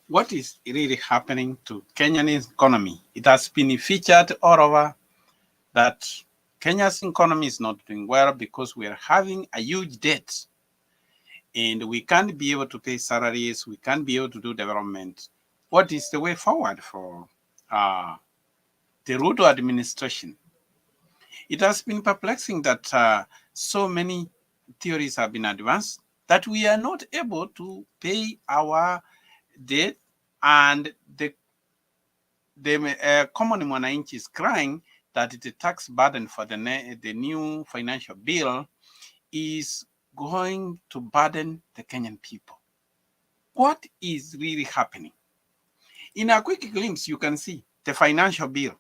what is really happening to Kenyan economy? It has been featured all over that Kenya's economy is not doing well because we are having a huge debt and we can't be able to pay salaries, we can't be able to do development. What is the way forward for uh, the Ruto administration? It has been perplexing that so many theories have been advanced that we are not able to pay our debt, and the common mwananchi is crying that the tax burden for the new financial bill is going to burden the Kenyan people. What is really happening? In a quick glimpse, you can see the financial bill.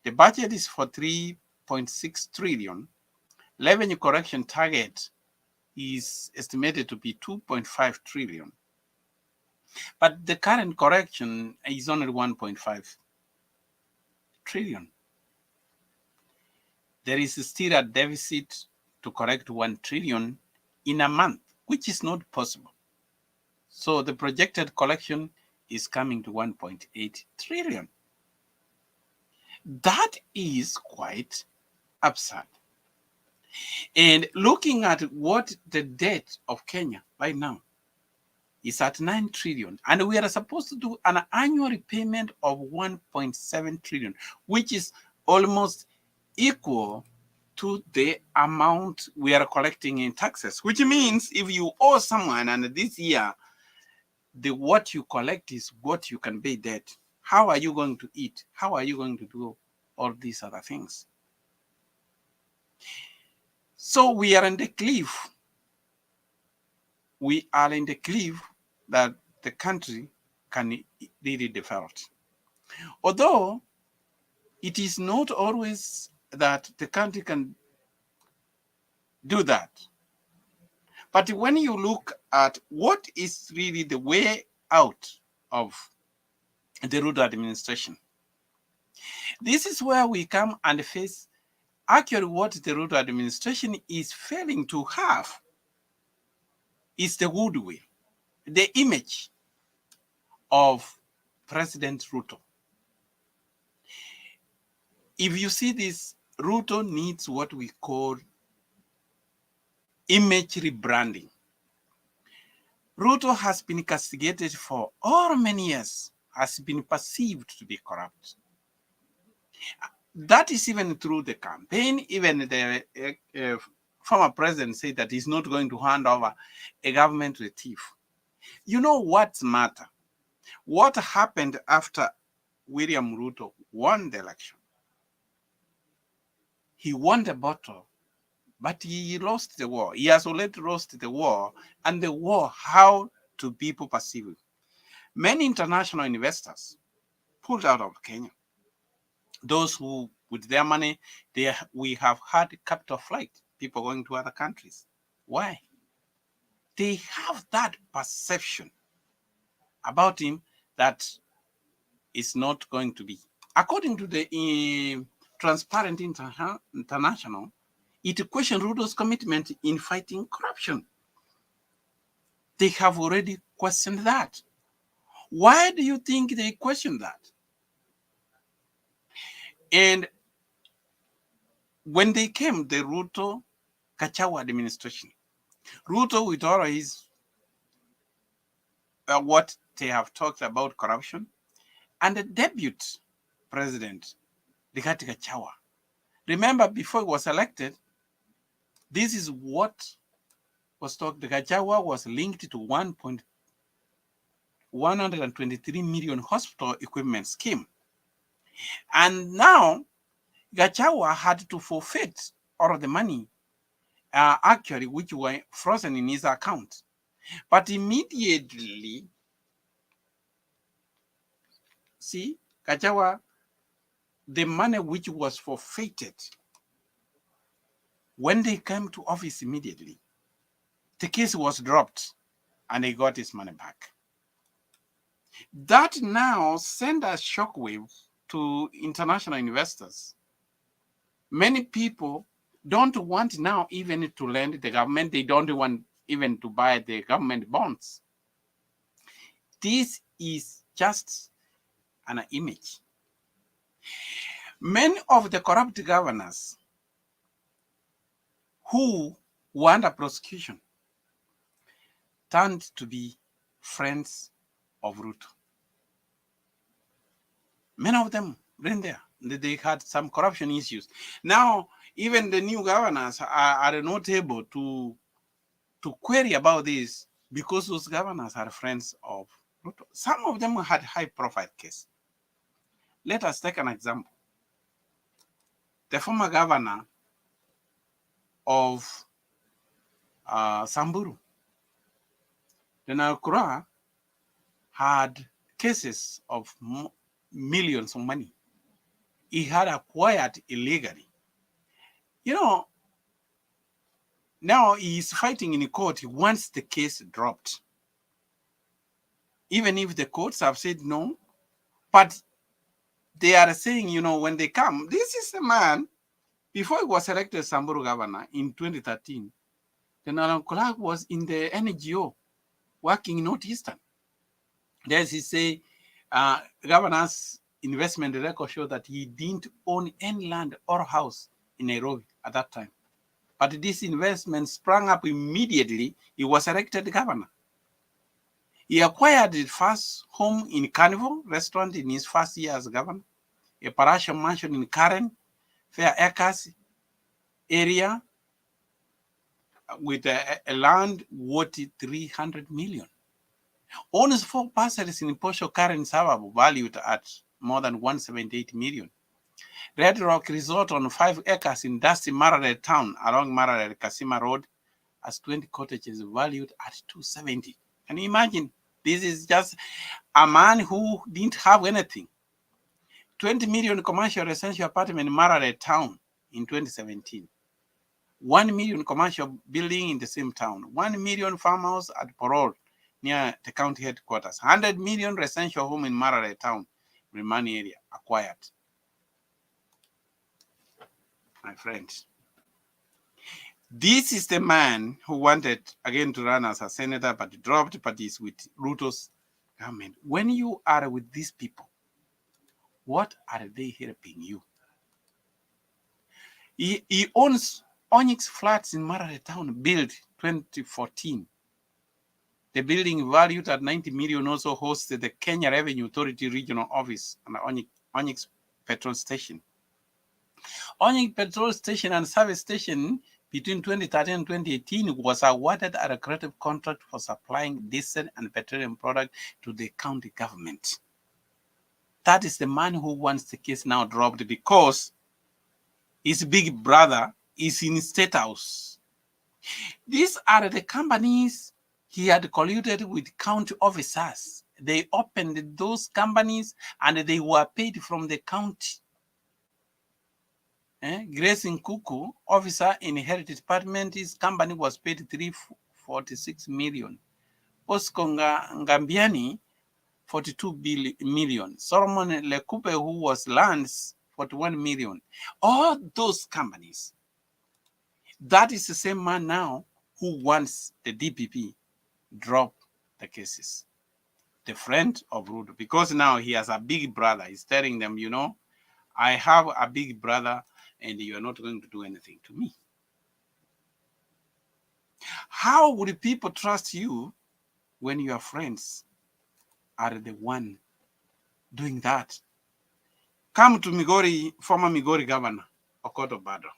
The budget is for 3.6 trillion. Revenue correction target is estimated to be 2.5 trillion. But the current correction is only 1.5 trillion. There is still a deficit to correct 1 trillion in a month, which is not possible. So the projected collection is coming to 1.8 trillion. That is quite absurd. And looking at what the debt of Kenya right now is at 9 trillion, and we are supposed to do an annual repayment of 1.7 trillion, which is almost equal to the amount we are collecting in taxes, which means if you owe someone and this year the what you collect is what you can pay debt, how are you going to eat? How are you going to do all these other things? So we are in the cliff. We are in the cliff that the country can really develop. Although it is not always that the country can do that. But when you look at what is really the way out of the Ruto administration, this is where we come and face actually what the Ruto administration is failing to have is the goodwill, the image of President Ruto. If you see this, Ruto needs what we call image rebranding. Ruto has been castigated for all many years, has been perceived to be corrupt. That is even through the campaign. Even the former president said that he's not going to hand over a government to a thief. You know what's matter? What happened after William Ruto won the election? He won the battle, but he lost the war. He has already lost the war, and the war, how do people perceive it? Many international investors pulled out of Kenya. Those who, with their money, we have had capital flight, people going to other countries. Why? They have that perception about him that is not going to be. According to the Transparent International, it questioned Ruto's commitment in fighting corruption. They have already questioned that. Why do you think they question that? And when they came, the Ruto Gachagua administration, Ruto, with all his what they have talked about corruption, and the debut president, Rigathi Gachagua. Remember, before he was elected, this is what was talked. The Gachagua was linked to 1.123 million hospital equipment scheme. And now, Gachagua had to forfeit all of the money, actually, which were frozen in his account. But immediately, see, Gachagua, the money which was forfeited, when they came to office immediately, the case was dropped and he got his money back. That now sent a shockwave to international investors. Many people don't want now even to lend the government. They don't want even to buy the government bonds. This is just an image. Many of the corrupt governors who were under prosecution turned to be friends of Ruto. Many of them been there. They had some corruption issues. Now, even the new governors are not able to query about this because those governors are friends of Ruto. Some of them had high-profile cases. Let us take an example. The former governor of Samburu, General Kura, had cases of millions of money he had acquired illegally. You know, now he's fighting in court. He wants the case dropped. Even if the courts have said no, but they are saying, you know, when they come, this is a man, before he was elected Samburu governor in 2013, General Clark was in the NGO working in Northeastern. There's he say, governor's investment record show that he didn't own any land or house in Nairobi at that time. But this investment sprang up immediately. He was elected governor. He acquired the first home in Carnival restaurant in his first year as governor, a palatial mansion in Karen, Fair Acres area with a land worth 300 million. Owns 4 parcels in Posho Karen suburb valued at more than 178 million. Red Rock Resort on 5 acres in dusty Maralel town along Maralel Kasima Road has 20 cottages valued at 270. Can you imagine? This is just a man who didn't have anything. 20 million commercial residential apartment in Maralel town in 2017. 1 million commercial building in the same town. 1 million farmhouse at Parole near the county headquarters. 100 million residential home in Maralel town, Rimani area, acquired. My friends, this is the man who wanted again to run as a senator, but dropped parties with Ruto's government. When you are with these people, what are they helping you? He owns Onyx Flats in Maralel town, built 2014. The building valued at 90 million also hosted the Kenya Revenue Authority regional office and Onyx petrol station. Onyx petrol station and service station between 2013 and 2018 was awarded a lucrative contract for supplying diesel and petroleum product to the county government. That is the man who wants the case now dropped because his big brother is in State House. These are the companies he had colluded with county officers. They opened those companies and they were paid from the county. Grace Nkuku, officer in Heritage Department, his company was paid 346 million. Oscar Ngambiani, 42 million. Solomon Lekupe, who was lands, 41 million. All those companies. That is the same man now who wants the DPP drop the cases. The friend of Ruto, because now he has a big brother. He's telling them, you know, I have a big brother and you are not going to do anything to me. How would people trust you when your friends are the one doing that? Come to Migori, former Migori governor, Okoth Obado.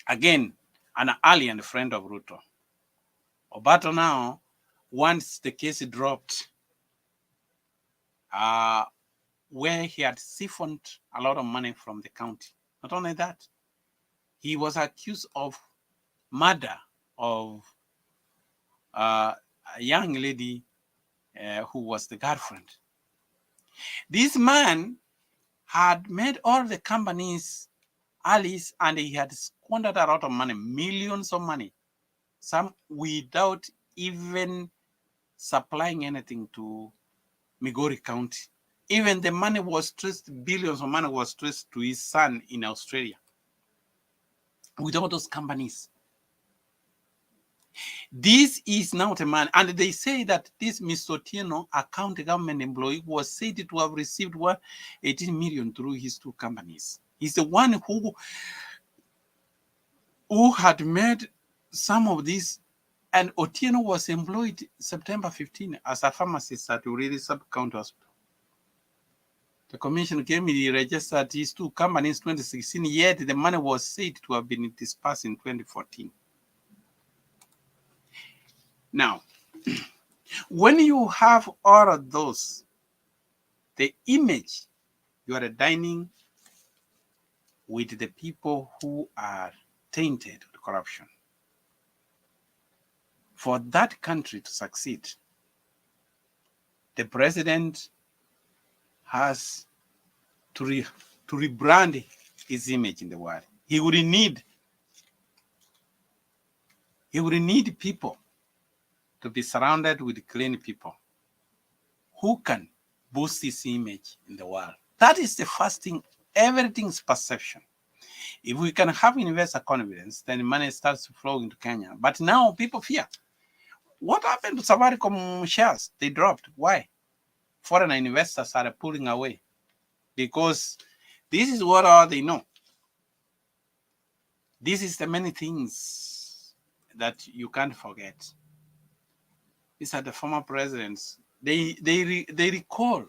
Again, an ally and friend of Ruto. Obado now wants the case dropped where he had siphoned a lot of money from the county. Not only that, he was accused of murder of a young lady who was the girlfriend. This man had made all the companies allies and he had squandered a lot of money, millions of money, some without even supplying anything to Migori County. Even the money was traced, billions of money was traced to his son in Australia. With all those companies. This is not a man. And they say that this Mr. Otieno, a county government employee, was said to have received 18 million through his two companies. He's the one who had made some of these. And Otieno was employed September 15 as a pharmacist at Uriri Sub-County Hospital. The commission came, he registered his two companies in 2016, yet the money was said to have been dispersed in 2014. Now, when you have all of those, the image, you are dining with the people who are tainted with corruption. For that country to succeed, the president has to rebrand his image in the world. He would need people to be surrounded with clean people who can boost his image in the world. That is the first thing. Everything's perception. If we can have investor confidence, then money starts to flow into Kenya. But now people fear. What happened to Safaricom shares? They dropped. Why? Foreign investors are pulling away because this is what all they know. This is the many things that you can't forget. These are the former presidents. They recall.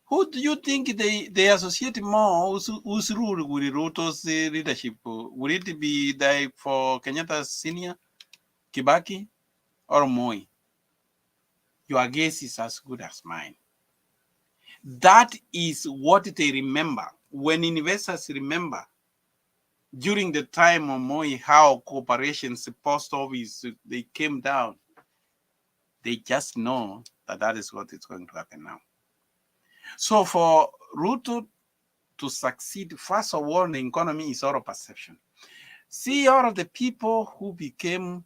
Who do you think they associate more? Whose rule will Ruto's leadership? Will it be for Kenyatta's senior, Kibaki, or Moi? Your guess is as good as mine. That is what they remember. When investors remember during the time of Moi, how corporations, post office, they came down, they just know that is what is going to happen now. So for Ruto to succeed, first of all, the economy is all of perception. See all of the people who became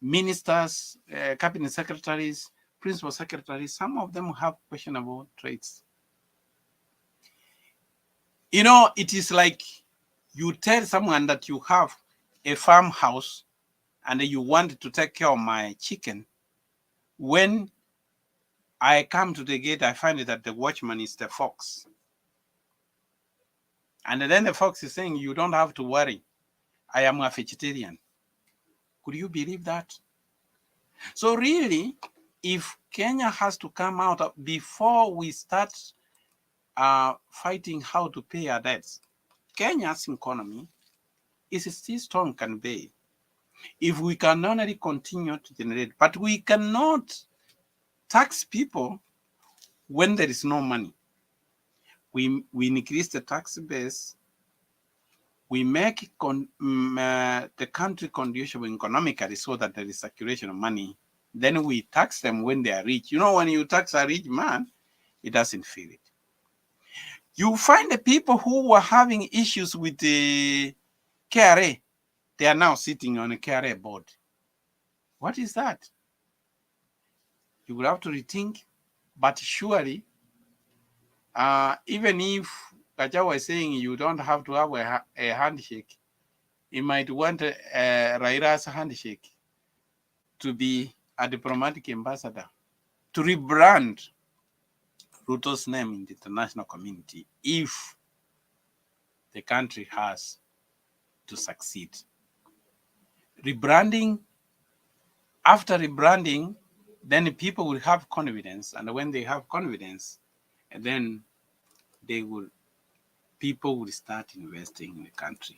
ministers, cabinet secretaries, principal secretaries, some of them have questionable traits. You know, it is like you tell someone that you have a farmhouse and you want to take care of my chicken. When I come to the gate, I find that the watchman is the fox. And then the fox is saying, you don't have to worry. I am a vegetarian. Could you believe that? So really, if Kenya has to come out before we start fighting how to pay our debts, Kenya's economy is still strong can be. If we can only continue to generate, but we cannot tax people when there is no money. We increase the tax base. We make the country conducive economically so that there is circulation of money. Then we tax them when they are rich. You know, when you tax a rich man, he doesn't feel it. You find the people who were having issues with the KRA, they are now sitting on a KRA board. What is that? You will have to rethink, but surely, even if Gachagua is saying you don't have to have a handshake, he might want Raila's handshake to be a diplomatic ambassador, to rebrand Ruto's name in the international community if the country has to succeed. Rebranding, after rebranding, then people will have confidence, and when they have confidence, then people will start investing in the country.